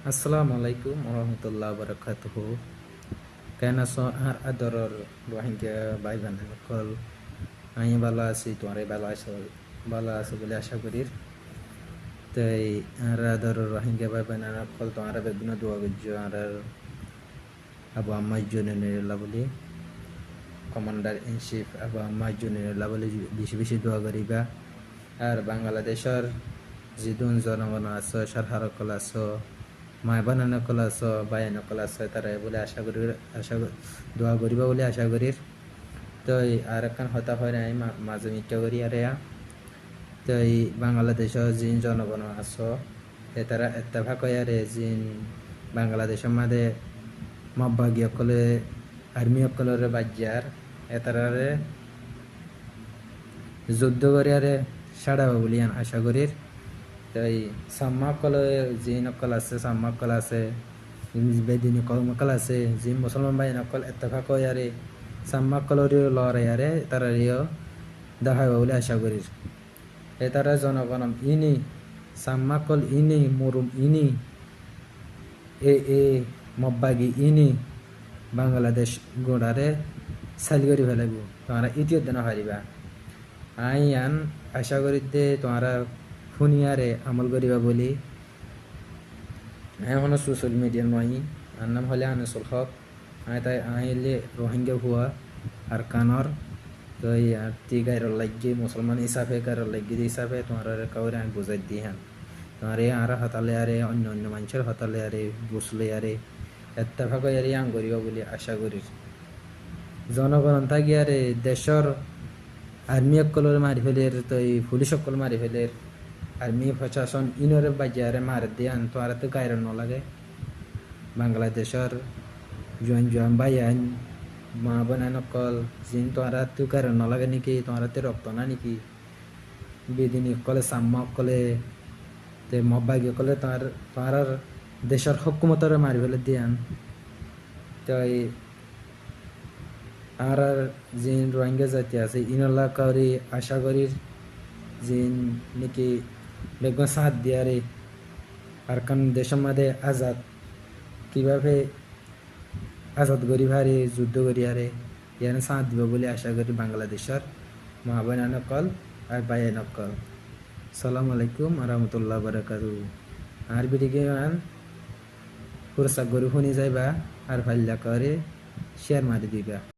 আসসালামু আলাইকুম ওরহমতুল্লাহ বারাকাতুহ। কেন আছো আর আদরর রোহিঙ্গা ভাই বোনের সকল? আমি ভালো আছি, তোমারে ভালো আছো বলে আশা করি। তাই আর আদরর রোহিঙ্গা ভাই বোনের সকল তোমারা বেগুন দোয়া করছো আর আবু আম্মাই জুনিয়র বলে কমান্ডার ইন চিফ আবু আম্মাই জুনিয়র বলে বেশি বেশি দোয়া করিবা। আর বাংলাদেশের যিদুন জনগণ আছো সার সকল আছো, মায় বানানো কল আছো, বাই নকল আছে, তারা বলে দোয়া করিবা বলে আশা করি। তো আর একখান হতা হয় নাই মাঝে মিথ্যা করি আরে তো বাংলাদেশের যিন জনগণ আছো তারা এত্তেফাক হয় আরে যিন বাংলাদেশের মাঝে মাব্বাগী অকলে আর্মি অকলের বাজ্যার এতারে যুদ্ধ করে আরে সাড়াবো বলি আশা করি। তাই সাম্মাকল যে নকল আছে সাম্মাকল আছে বেদিনী কলমকল আছে যে মুসলমান ভাই নকল এত্তেফাক হয় আরে সাম্মাকলর লড়াই আরে তারারিও দেখা বলে আশা করি। এ তারা জনগণ ইনি সাম্মাকল ইনি মুরুম ইনি এ মব্বাগি ইনি বাংলাদেশ গোড়ারে সাইল করে ফেলাইব, তোমরা ইতিহাস দেনা হারিবা। আইয়ান আশা করি দে তোমরা শুনিয়ারে আমল করিবা বলি। এখনো সোশ্যাল মিডিয়ার নয়, আর নাম হলে আনিসুল হক। তাই আইলে রোহিঙ্গা হুয়া আর কানর তো আর তি গাইর লাগিয়ে মুসলমান হিসাবে গাইর লাগিয়ে হিসাবে তোমার কাউরে আমি বুঝাই দিই হ্যাঁ তোমার আর হতালে আরে অন্য অন্য মানুষের হতালে আরে বুঝলে আরে এত্তেফাক আরে আং করিবা বলে আশা করি। জনগণ থাকি আরে দেশের আর্মি সকলের মারি ফেলের তো এই পুলিশ সকল মারি ফেলের আর্মি প্রশাসন ইনরে বাজারে মার দিয়ে আন তোরা তো গায়ের নলাগে। বাংলাদেশের জোয়ান ভাই আইন মা বোন নকল জিন তোরা তো গায়ের নলাগে নাকি, তোরা তো রক্ত না নাকি? বেদিনী কলে সাম্মা কলে তে মব্বাগী কলে তোমার দেশের হকুমতরে মারি ফেলে দিয়ে আন তো আর জিন রোহিঙ্গা জাতি আছে ইনলা কাউরি আশা করি জিন নাকি বেগুন সাথ দিয়ারে আর কারণ দেশের মধ্যে আজাদ কিভাবে আজাদ করি ভারে যুদ্ধ করি আরে ইয়ান সাথ দিব বলে আশা করি বাংলাদেশের মা বোন নকল আর ভাই নকল। সালামু আলাইকুম রহমতুল্লাহ বারাকাতু। আর বিদিকে পুরস্কার গরু শুনি যাইবা আর ভাল্লা করে শেয়ার মারি দিবা।